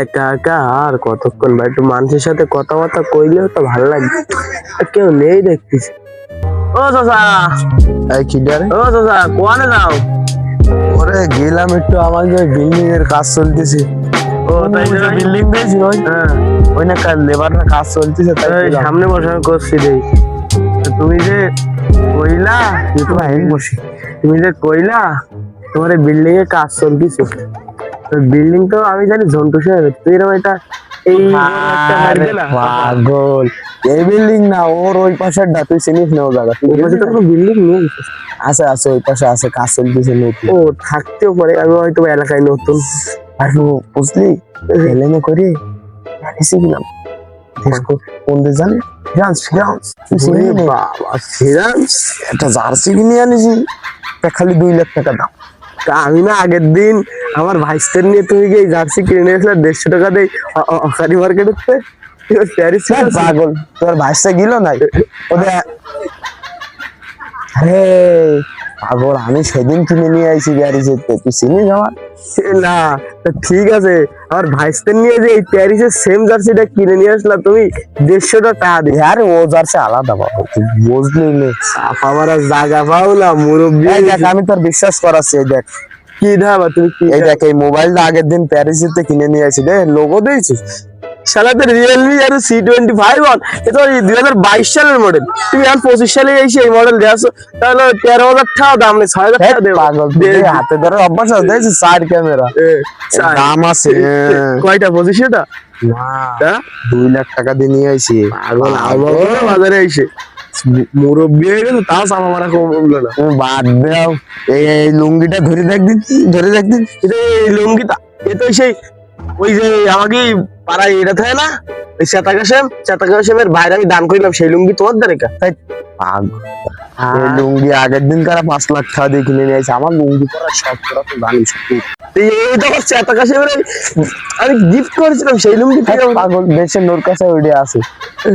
একা একা আর কতক্ষণ ভাই, একটু মানুষের সাথে কথাবার্তা কইলেও তো ভালো লাগবে। কেউ নেই দেখতেছি। ও চাচা, এই কি রে? ও চাচা, কোয়ানে যাও? ওরে গেলাম একটু, আমার যে বিল্ডিং এর কাজ চলতেছে। ও তাই বিল্ডিং দিয়েছি ওই, হ্যাঁ, ওই না লেবাররা কাজ চলতেছে তাই এই গেলাম। সামনে বসে আমি করছি রে। তুমি যে কইলা, বসি তুমি যে কইলা তোমার বিল্ডিং এ কাজ চলতেছে, বিল্ডিং তো আমি জানি ঝন্টু সাহেব, তুই এরকম এটা এই একটা মার দিলা। পাগল, এই বিল্ডিং না, ওর ওই পাশের ডা, তুই চিনিস না ও জায়গা? ওই পাশে তো কোনো বিল্ডিং নেই। আছে আছে, ওই পাশে আছে, কাজ চলতেছে নতুন। ও থাকতেও পারে, আমি হয়তো এলাকায় নতুন। আর বুঝলি, এলেনে করে জানিস কিলাম কোন দেশ জানি, ফ্রান্স। ফ্রান্স তুই চিনিস না? বাবা ফিনান্স, একটা জার্সি কিনে আনিছি, তা খালি 2 লাখ টাকা দাম। আমি না আগের দিন আমার ভাইস্তের নিয়ে তুমি গিয়ে জার্সি কিনে নিয়ে আসলে 150 টাকা দেয় অকারি মার্কেটে প্যারিস। পাগল, তোর ভাইসটা গেল নাই ওদের? আরে পাগল, আমি সেদিন কিনে নিয়ে আইছি গাড়ি যেতে, তুই চিনিস আমার? না তা ঠিক আছে, আমার ভাইস্তের নিয়ে যে এই প্যারিসের সেম জার্সিটা কিনে নিয়ে আসলা তুমি 150 টাকা দিয়ে। আরে ও জার্সি আলাদা বাবা, তুই বুঝলি না। আমার আর জায়গা পাও না মুরব্বী। এই দেখ, আমি তোর বিশ্বাস করাচ্ছি, এই দেখ, কি ধাবা তুমি, কি এই দেখ, এই মোবাইলটা আগের দিন প্যারিস যেতে কিনে নিয়ে আইছি রে, লোগো দিয়েছিস। শালাতে রিয়েলমি আর C25 ওয়ান, এটা 2022 সালের মডেল, তুমি এখন 25 সালে এসে এই মডেল দিয়ে আসো, তাহলে 13,000 টাকা দাম নেই, 6,000 টাকা দেবো। পাগল, তুই হাতে ধরে অভ্যাস আছে, দেখছিস 4 ক্যামেরা দাম আছে। কয়টা 25টা? না, 2 লাখ টাকা দিয়ে নিয়ে আইছি। পাগল, আমার বাজারে এসে মুরব্বী হয়ে গেছে, তাও চাপা মারা কমলো না। তুমি বাদ দাও, এই লুঙ্গিটা ধরে দেখদিন, ধরে দেখদিন। এটা এই লুঙ্গিটা, এ তো সেই ওই যে আমাকে পাড়ায় এটা থাকে না, ওই চেতাকাশেমের বাইরে আমি দান করিলাম, সেই লুঙ্গি তোমার দ্বারে কা? পাগল, এই লুঙ্গি আগের দিন কারা 5 লাখ টাকা দিয়ে কিনে নিয়ে আইছে। আমার লুঙ্গি পরা শখ, তোরা তো জানিস। এই তো আমার চেতাকাশেমের আমি গিফট করেছিলাম সেই লুঙ্গি থেকে। পাগল, দেশের নোর কাছে ওইটা আছে।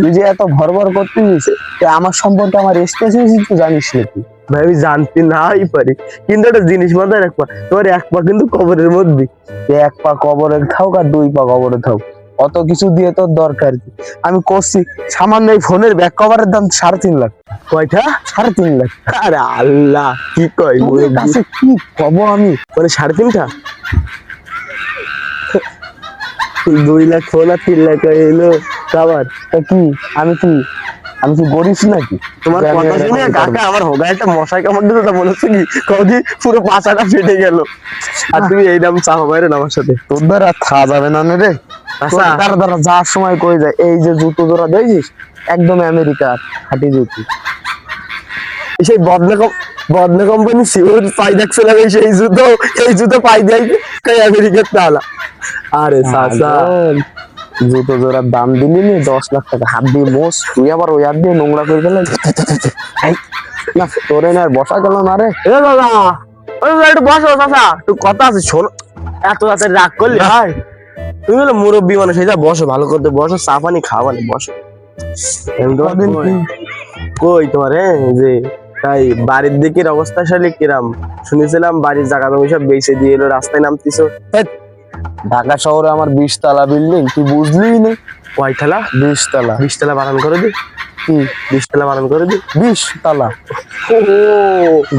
তুই যে এত ভরভর করতিস, আমার সম্পর্কে আমার স্পেসিফিক তো জানিস নাকি? ভাই আমি জানতে নাই পারি, কিন্তু একটা জিনিস মাথায় রাখবা, তোমার এক পা কিন্তু কবরের মধ্যে। 1 পা কবরে থাক আর 2 পা কবরে থাক, অত কিছু দিয়ে তোর দরকার কি? আমি করছি সামান্য এই ফোনের ব্যাক কভারের দাম 3.5 লাখ। কয়টা? 3.5 লাখ। আরে আল্লাহ, কি কই তোর কাছে কি পাবো আমি? মানে 3.5টা, 2 লাখ ফোন আর 3 লাখ এলো কাবার। তা কি আমি কি গরিব নাকি? তোমার কথা শুনে কাকা আমার হোগা একটা মশাই কামড় দিল, তা মনে হচ্ছে কি কদি পুরো পাছাটা ফেটে গেল। আর তুমি এই দাম চাও বাইরে আমার সাথে? তোর দ্বারা থা যাবে না রে। আচ্ছা, তার দ্বারা যাওয়ার সময় কই যায়, এই যে জুতো জোড়া দেখছিস, একদম আমেরিকার খাঁটি জুতো। সেই বদলে কোম্পানি শিওর পাই দেখছো লাগে, এই জুতো পাই দেয় কই আমেরিকার তালা। আরে চাচা, জুতো জোড়ার দাম দিলি নি 10 লাখ টাকা, হাত দিয়ে মোস, তুই আবার ওই হাত দিয়ে নোংরা করে ফেলে। না তোরে না বসা গেল না রে। এ দাদা, ওই একটু বসো চাচা, একটু কথা আছে শোনো। এত তাড়াতাড়ি রাগ করলি ভাই? তুমি হলো মুরব্বী মানুষ, এই যা বসো, ভালো করতে বসো, চা পানি খাওয়া নি, বসো। কই তোমার যে তাই বাড়ির দিকের অবস্থা শালি কিরাম? শুনেছিলাম বাড়ির জায়গা জমি সব বেচে দিয়ে এলো, রাস্তায় নামতিছো। ঢাকা শহরে আমার 20 তলা বিল্ডিং, তুই বুঝলি না? কয়তলা? 20 তলা। 20 তলা বানান করে দি। কি 20 তলা বানান করে দি? 20 তলা?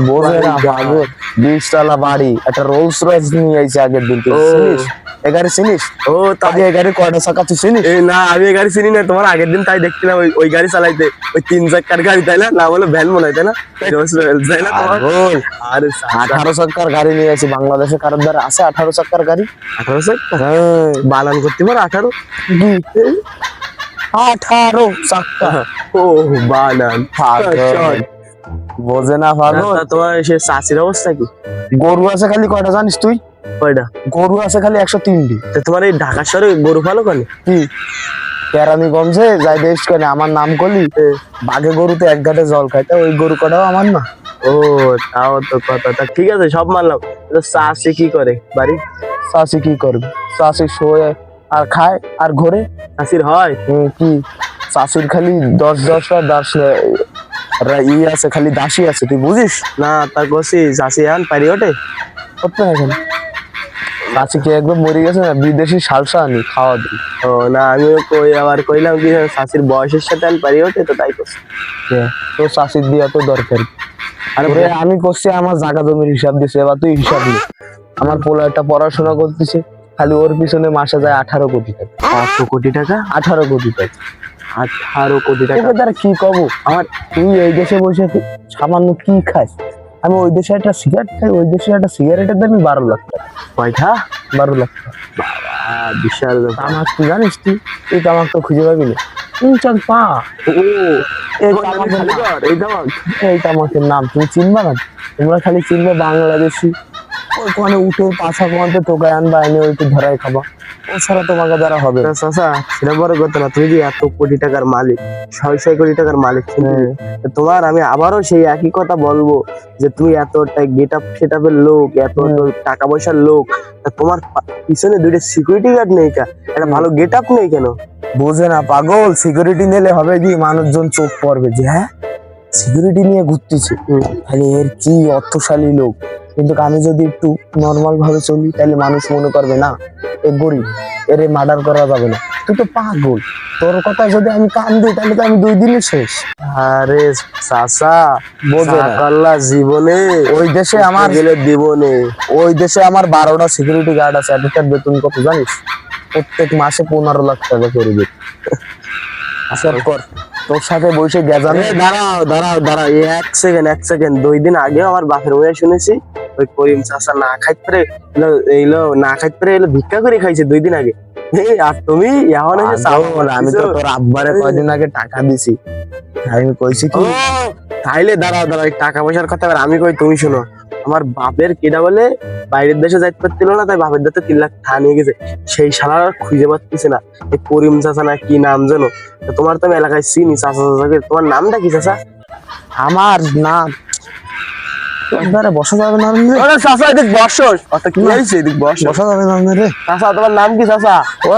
বোঝে না পাগল, 20 তলা বাড়ি, একটা রোলস রয়েস নিয়ে আইছে আগের দিন, তুই চিনিস? এ গাড়ি চিনিস? ও তাই, এই গাড়ি কয়টা চাকা তুই চিনিস? এই না আমি এই গাড়ি চিনি না, তোমার আগের দিন তাই দেখছিলাম ওই গাড়ি চালাইতে, ওই 3 চাকার গাড়ি, তাই না? না বলে ভ্যান মনে হয়, তাই না? রোলস রয়েস, তাই না তোমার? পাগল, আরে 18 চাকার গাড়ি নিয়ে আইছি। বাংলাদেশে কারোর দ্বারা আছে 18 চাকার গাড়ি? 18 চাকা হ্যাঁ, বানান করতে পারো? 18? 18 চাকা। ও বানান, পাগল, বোঝে না পাগল। তা তোমার সে চাষির অবস্থা কি? গরু আছে খালি কয়টা জানিস তুই? কয়টা? গরু আছে খালি 103টি। তা তোমার এই ঢাকা শহরে গরু পালো কেন? কি কেরানীগঞ্জে যাই দেশ কেন আমার নাম করলি, বাঘে গরুতে 1 ঘাটে জল খায়, তা ওই গরু কটাও আমার না। ও তাও তো কথা, তা ঠিক আছে সব মানলাম। চাষি কি করে বাড়ি? চাষি কি করবে? চাষি শোয় আর খায় আর ঘোরে। চাষির হয় কি চাষির খালি 10-10টা দাস আছে, খালি দাসী আছে, তুই বুঝিস না? তা কছি চাষি এখন পারি ওঠে? করতে না কেন? চাচি কে একদম মরে গেছে না, বিদেশি সালসা আনি খাওয়া দিই। ও না, আমিও কই আবার কইলাম কি শাশির বয়সের সাথে আমি পারি ওঠে, তো তাই করছি। তো চাচির দিয়া তো দরকার। আরে আমি করছি আমার জায়গা জমির হিসাব দিছে, এবার তুই হিসাব নে। আমার পোলা একটা পড়াশোনা করতেছে, খালি ওর পিছনে মাসে যায় 18 কোটি টাকা। 8 কোটি টাকা? 18 কোটি টাকা। 18 কোটি টাকা? তোকে তারা কি কব? আমার তুই এই দেশে বসে তুই সামান্য কি খাস? আমি ওই দেশে একটা সিগারেট খাই, ওই দেশে একটা সিগারেটের দামই 12 লাখ টাকা। কয়টা? 12 লাখ টাকা। বিশাল ব্যাপার। তামাক তুই জানিস? তুই তামাক তো খুঁজে পাবি না। তুই চল পা। ও এই ওই নামে খালি কর, এই দাম। এই তামাকের নাম তুমি চিনবা না? তোমরা খালি চিনবে বাংলাদেশি। ওখানে উঠে পাশা কোয়ান্তে টোকায় আনবা, এনে ওইটু ধরাই খাবা। ও ছাড়া তোমাকে দ্বারা হবে না। চাচা সেটা বড় কথা না, তুমি যে এত কোটি টাকার মালিক, 600 কোটি টাকার মালিক, তো তোমার আমি আবারও সেই একই কথা বলবো যে তুমি এতটা গেট আপ সেটআপের লোক, এত টাকা পয়সার লোক, তা তোমার পিছনে দুইটা সিকিউরিটি গার্ড নেই কা? একটা ভালো গেট আপ নেই কেন? বোঝে না পাগল, সিকিউরিটি নিলে হবে কি, মানুষজন চোখ পড়বে যে হ্যাঁ সিকিউরিটি নিয়ে ঘুরতেছে, তাহলে এর কি অর্থশালী লোক। কিন্তু আমি যদি একটু নর্মাল ভাবে চলি, তাহলে মানুষ মনে করবে না এ গরিব, এর মার্ডার করা যাবে না। তুই তো পাগল, তোর কথা যদি আমি কান দিই তাহলে তো আমি 2 দিনে শেষ। আরে চাচা বোঝে না। আল্লাহ জীবনে ওই দেশে আমার গেলে জীবনে ওই দেশে আমার 12টা সিকিউরিটি গার্ড আছে। এটার বেতন কত জানিস? প্রত্যেক মাসে 15 লাখ টাকা করে বেতন। আচ্ছা কর, তোর সাথে বসে গেজামে। দাঁড়াও দাঁড়াও দাঁড়াও, এক সেকেন্ড 2 দিন আগেও আমার বাপের বইয়া শুনেছি ওই করিম চাচা না খাইতে পারে না খাইতে পারে এলো ভিক্ষা করে খাইছে 2 দিন আগে। আর তুমি এখন এসে চাও? আমি তো তোর আব্বারে কয়দিন আগে টাকা দিছি, আমি কইছি কি তাইলে দাঁড়াও দাঁড়াও, এই টাকা পয়সার কথা এবার আমি কই তুমি শোনো। আমার বাপের কেডা বলে বাইরের দেশে যাইতে পারছিল না, তাই বাপের দাঁতে 3 লাখ টাকা নিয়ে গেছে, সেই শালার আর খুঁজে পাচ্ছিস না। এই করিম চাচা না কি নাম জানো? তা তোমার তো আমি এলাকায় চিনি চাচা চাচাকে, তোমার নামটা কি চাচা? আমার নাম তোরে বসা যাবে না রে। আরে চাচা এদিক বসো, কত কি হইছে, এদিক বসো। বসা যাবে না রে চাচা তোমার নাম কি চাচা? ও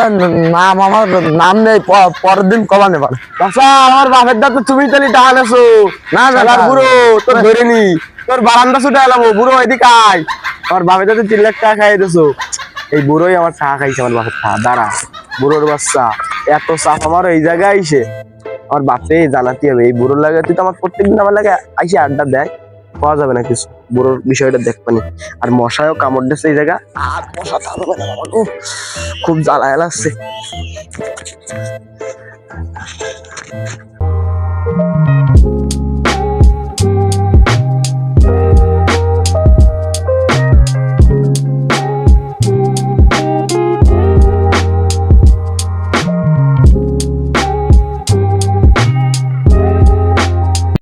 নাম আমার নাম নেই, পরের দিন কবা নেবার। চাচা আমার বাপের দাঁতে তুমি তাহলে টাকা নেছো না না শালার বুড়ো, তোর ধরে নি, তোর বারান্দা ছুটে এলাম বুড়ো, এদিকে আয়। আমার বাপের দাঁতে 3 লাখ টাকা খাইয়ে দিছো, এই বুড়োই আমার টাকা খাইছে, আমার বাপের টাকা। দাঁড়া বুড়োর বাচ্চা, এত চাপ আমার এই জায়গায় আইসে, আমার বাপে জানাতে হবে। এই বুড়োর লাগে তুই তো আমার প্রত্যেকদিন আমার লাগে আইসে আড্ডা দেয়, পাওয়া যাবে না কিছু, বুড়োর বিষয়টা দেখবানি। আর মশায়ও কামড় দিচ্ছে এই জায়গা, আর মশা থাকবে না আমার, খুব জ্বালায় লাগছে।